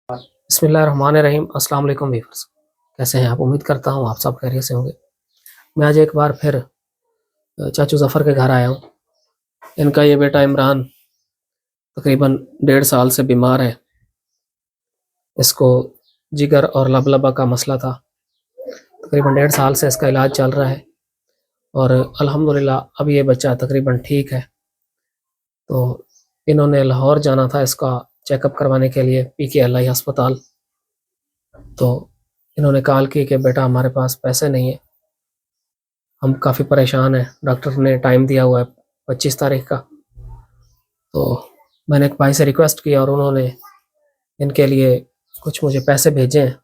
बिस्मिल्लाहिर्रहमानिर्रहीम। अस्सलाम वालेकुम व्यूअर्स, कैसे हैं आप? उम्मीद करता हूँ आप सब खैरियत से होंगे। मैं आज एक बार फिर चाचू ज़फ़र के घर आया हूँ। इनका ये बेटा इमरान तकरीबन 1.5 साल से बीमार है। इसको जिगर और लबलबा का मसला था। तकरीबन 1.5 साल से इसका इलाज चल रहा है और अल्हम्दुलिल्लाह अब ये बच्चा तकरीबन ठीक है। तो इन्होंने लाहौर जाना था इसका चेकअप करवाने के लिए, PKLI अस्पताल। तो इन्होंने कॉल की कि बेटा हमारे पास पैसे नहीं है, हम काफ़ी परेशान हैं, डॉक्टर ने टाइम दिया हुआ है 25 तारीख का। तो मैंने एक भाई से रिक्वेस्ट की और उन्होंने इनके लिए कुछ मुझे पैसे भेजे हैं,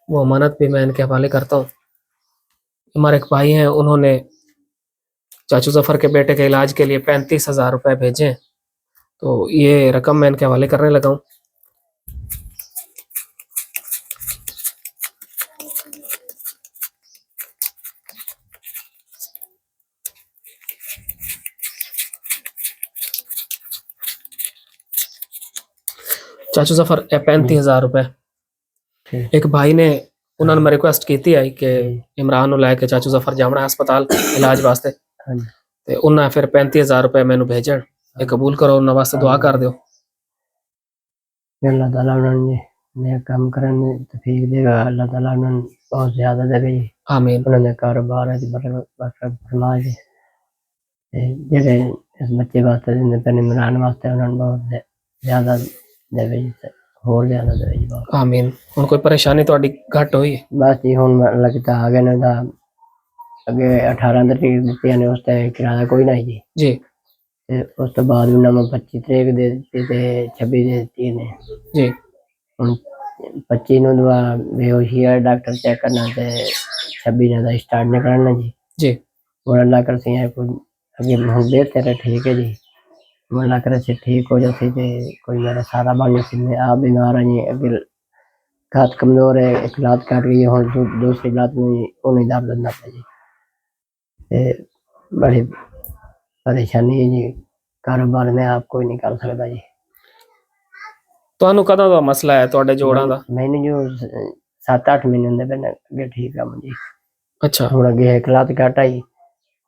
वो अमानत भी मैं इनके हवाले करता हूँ। हमारे एक भाई हैं, उन्होंने चाचू ज़फ़र के बेटे के इलाज के लिए 35,000 रुपये भेजे हैं। तो ये रकम मैं इनके हवाले करने लगा हूँ। चाचू ज़फ़र 35,000 रुपये एक भाई ने उन्होंने मैं रिक्वेस्ट की थी आई कि इमरान ਨੂੰ ਲੈ ਕੇ ਚਾਚੂ ज़फ़र जावना अस्पताल इलाज वास्ते। ਤੇ ਉਹਨਾਂ ਫਿਰ 35,000 रुपये ਮੈਨੂੰ भेजन, ये कबूल करो, ਉਹਨਾਂ वास्ते दुआ कर दियो। अल्लाह ताला उन्होंने नेक काम करने में तौफीक देगा। अल्लाह ताला उन्होंने बहुत ज़्यादा देगा जी। आमीन। उन्होंने कारोबार है बरकत फरमाए जी। ते जेड़े इस बच्चे वास्ते जिन्ने पैने इमरान वास्ते उन्होंने बहुत ज़्यादा देवे जी, होर ज़्यादा देवे जी बहुत। आमीन। हुण कोई परेशानी तुहाडी घट होई? बस जी हुण लगता आ गए ने दा अगे 18 तरीक दित्ती ने उस ते किराया कोई नहीं जी। जी ते उस तो बाद उन्होंने 25 तरीक दे दित्ती ते 26 दे दित्ती ने जी। हुण 25 ਨੂੰ ਦਵਾ बेहोशी है डॉक्टर चेक करना ते 26 ने दा स्टार्ट नहीं करना जी। जी हुण अल्लाह करसी है कोई अगे हुण बेहतर है, ठीक है जी। हुण अल्लाह करे से ठीक हो जासी ते कोई मेरा सारा बन जासी। मैं आप बीमार हैं जी, अगे हाथ कमजोर है, एक लात काट गई हुण दूसरी लात में वो नहीं दर्द ना पे जी। ते बड़ी परेशानी है जी, कारोबार में आप कोई नहीं कर सकता जी। ਤੁਹਾਨੂੰ ਕਦੋਂ ਦਾ ਮਸਲਾ ਹੈ ਤੁਹਾਡੇ ਜੋੜਾਂ ਦਾ? मैंने जो 7-8 महीने होंदे पे ना अगे ठीक है जी। अच्छा, हुण अगे एक लात काट आई,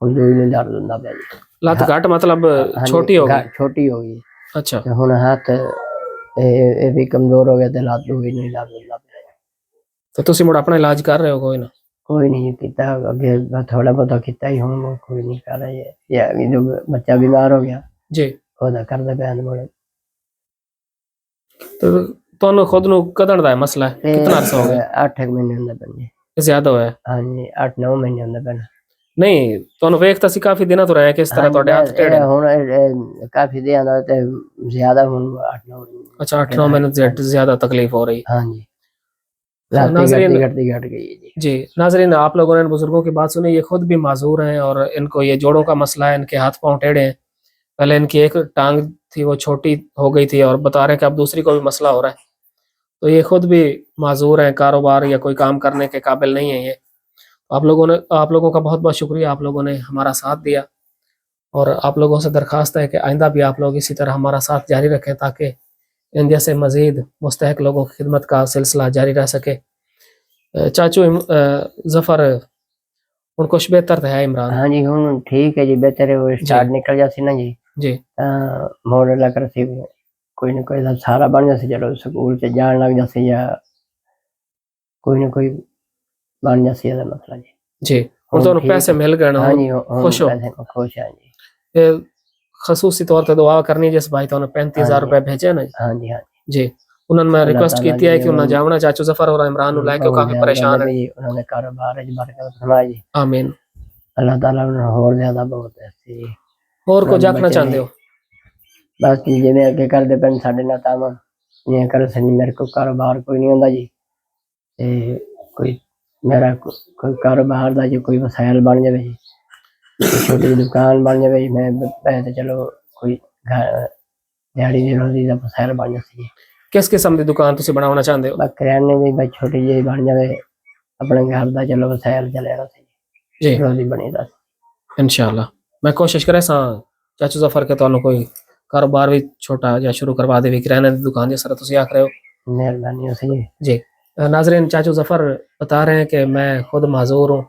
हुण दूई नहीं दर्द होंदा पे जी। ਲੱਤ ਘੱਟ मतलब छोटी हो गई? छोटी हो गई। अच्छा, ते हुण हाथ ये भी कमजोर हो गया ते लात भी नहीं दर्द होंदा पे। तो तुसी मुड़ अपना इलाज कर रहे हो कोई ना? कोई नहीं कीता अगे, थोड़ा बहुत कीता ही, हुण कोई नहीं कर रहा है। या जो बच्चा बीमार हो गया जी। ओदा करदे पे मुड़। तो ਤੁਹਾਨੂੰ खुद ਨੂੰ ਕਦਣ ਦਾ ਹੈ ਮਸਲਾ ਹੈ? कितना अरसा हो गया? 8 महीने होंदे पे जी। ज्यादा होया है? हाँ जी 8-9 महीने होंदे पे। नहीं, ਤੁਹਾਨੂੰ ਵੇਖ ਤਾਂ ਅਸੀਂ ਕਾਫੀ ਦਿਨਾਂ ਤੋਂ ਰਹੇ ਕਿ ਇਸ ਤਰ੍ਹਾਂ ਤੁਹਾਡੇ ਹੱਥ ਟੇੜੇ। ਹੁਣ काफी दिन ਦਾ ਤੇ ज्यादा हुण 8-9 महीने। अच्छा, 8-9 महीने से ज्यादा तकलीफ हो रही? हाँ जी, नाजरीन घट गई है जी। जी नाजरीन, आप लोगों ने बुजुर्गों की बात सुनी, ये खुद भी माजूर हैं और इनको ये जोड़ों का मसला है, इनके हाथ पांव टेढ़े हैं। पहले इनकी एक टांग थी वो छोटी हो गई थी और बता रहे हैं कि अब दूसरी को भी मसला हो रहा है। तो ये खुद भी माजूर हैं, कारोबार या कोई काम करने के काबिल नहीं है ये। आप लोगों का बहुत बहुत शुक्रिया, आप लोगों ने हमारा साथ दिया और आप लोगों से दरख्वास्त है कि आइंदा भी आप लोग इसी तरह हमारा साथ जारी रखें ताकि इन जैसे मज़ीद मुस्तहक लोगों की खिदमत का सिलसिला जारी रह सके। चाचू ज़फ़र हुण कुछ बेहतर तो है इमरान? हाँ जी हुण ठीक है जी, बेहतर है। वो स्टार्ट निकल जासी ना जी जी, मोड़ ला कर सी कोई ना कोई सारा बन जासी। चलो स्कूल से जान लग जासी या कोई ना कोई बन जासी मसला जी। जी हुण तुहानू पैसे मिल गए ना? हाँ जी खुश हो? खुश हैं जी। खसूसी तौर पर दुआ करनी है जिस भाई तुहानू 35,000 रुपए भेजे ना हाँ जी। हाँ जी, उन्होंने मैं रिक्वेस्ट की है कि उन्हें जावना चाचू ज़फ़र और इमरान नु लेके काफी परेशान है। उन्होंने कारोबार है बरकत फरमाए जी। आमीन। अल्लाह ताला उन्हें और ज्यादा बहुत है। और को जाखना चाहते हो? बस जिवें अगे करदे पे साडे नाल तां इयां कर सनी। मेरे को कारोबार कोई नहीं होंदा जी, ते कोई मेरा कोई कारोबार दा जो कोई वसायल बन जावे जी, छोटी दुकान बन जावे जी, मैं पैसे चलो कोई दिहाड़ी दी रोजी दा वसायल बन जासी जी। किस किस्म की दुकान तुसी बनाना चाहते हो? बस किराने दी बस छोटी जी बन जावे, अपने घर दा चलो वसायल चले जी, रोजी बनी रहे इंशाअल्लाह। मैं कोशिश करे सा चाचू ज़फ़र के तुहानू कोई कारोबार भी छोटा या शुरू करवा दे, किराने की दुकान जिस तरह तुसी आख रहे हो। मेहरबानी हो सही। जी। नाजरीन, चाचू ज़फ़र बता रहे हैं कि मैं खुद माजूर हूँ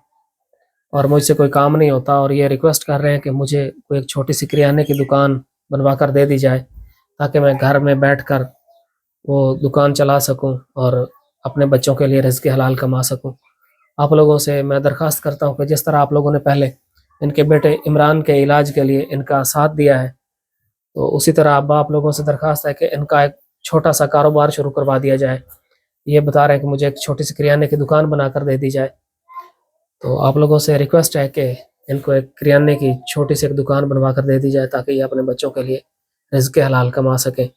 और मुझसे कोई काम नहीं होता, और ये रिक्वेस्ट कर रहे हैं कि मुझे कोई एक छोटी सी किराने की दुकान बनवा कर दे दी जाए, ताकि मैं घर में बैठकर वो दुकान चला सकूं और अपने बच्चों के लिए रिज़्क़ हलाल कमा सकूं। आप लोगों से मैं दरख्वास्त करता हूं कि जिस तरह आप लोगों ने पहले इनके बेटे इमरान के इलाज के लिए इनका साथ दिया है, तो उसी तरह अब आप लोगों से दरख्वास्त है कि इनका एक छोटा सा कारोबार शुरू करवा दिया जाए। ये बता रहे हैं कि मुझे एक छोटी सी किराने की दुकान बनाकर दे दी जाए। तो आप लोगों से रिक्वेस्ट है कि इनको एक किराने की छोटी सी एक दुकान बनवा कर दे दी जाए, ताकि ये अपने बच्चों के लिए रिज़्क़ हलाल कमा सकें।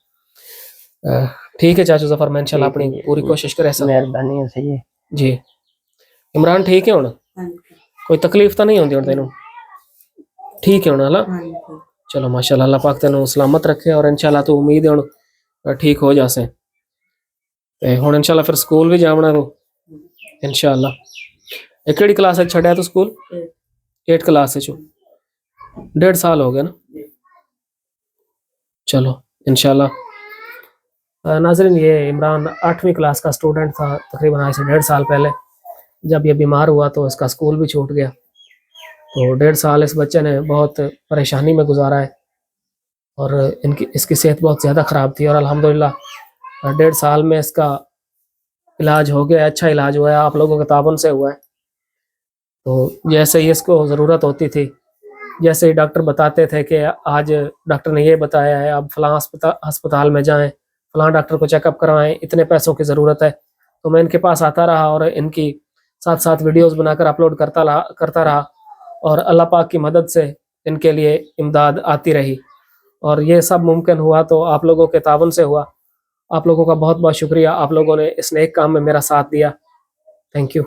ठीक है चाचू ज़फ़र, मैं इंशाल्लाह अपनी पूरी कोशिश करे सब। मेहरबानी हो सही। जी। इमरान ठीक है हुण? कोई तकलीफ तो नहीं होंदी हुण तैनूं? ठीक है हुण हला? चलो माशाल्लाह, अल्लाह पाक तैनूं सलामत रखे, और इंशाल्लाह तू उम्मीद है हुण ठीक हो जासे। ते हुण इंशाल्लाह फिर स्कूल भी जावना तू इंशाल्लाह। ये केड़ी क्लास च छड्या तू स्कूल? 8 क्लास च। 1.5 साल हो गए ना? चलो इंशाल्लाह। नाज़रीन, ये इमरान 8वीं क्लास का स्टूडेंट था तकरीबन आज से 1.5 साल पहले। जब ये बीमार हुआ तो इसका स्कूल भी छूट गया। तो 1.5 साल इस बच्चे ने बहुत परेशानी में गुजारा है, और इसकी सेहत बहुत ज़्यादा ख़राब थी, और अल्हम्दुलिल्लाह 1.5 साल में इसका इलाज हो गया, अच्छा इलाज हुआ है, आप लोगों के ताबन से हुआ है। तो जैसे ही इसको ज़रूरत होती थी, जैसे ही डॉक्टर बताते थे कि आज डॉक्टर ने ये बताया है, अब फ़लाँ अस्पताल में जाएँ, फ़लाँ डॉक्टर को चेकअप करवाएँ, इतने पैसों की ज़रूरत है, तो मैं इनके पास आता रहा और इनकी साथ-साथ वीडियोज़ बनाकर अपलोड करता रहा, और अल्लाह पाक की मदद से इनके लिए इमदाद आती रही, और ये सब मुमकिन हुआ तो आप लोगों के ताबन से हुआ। आप लोगों का बहुत-बहुत शुक्रिया, आप लोगों ने इस नेक काम में मेरा साथ दिया। Thank you.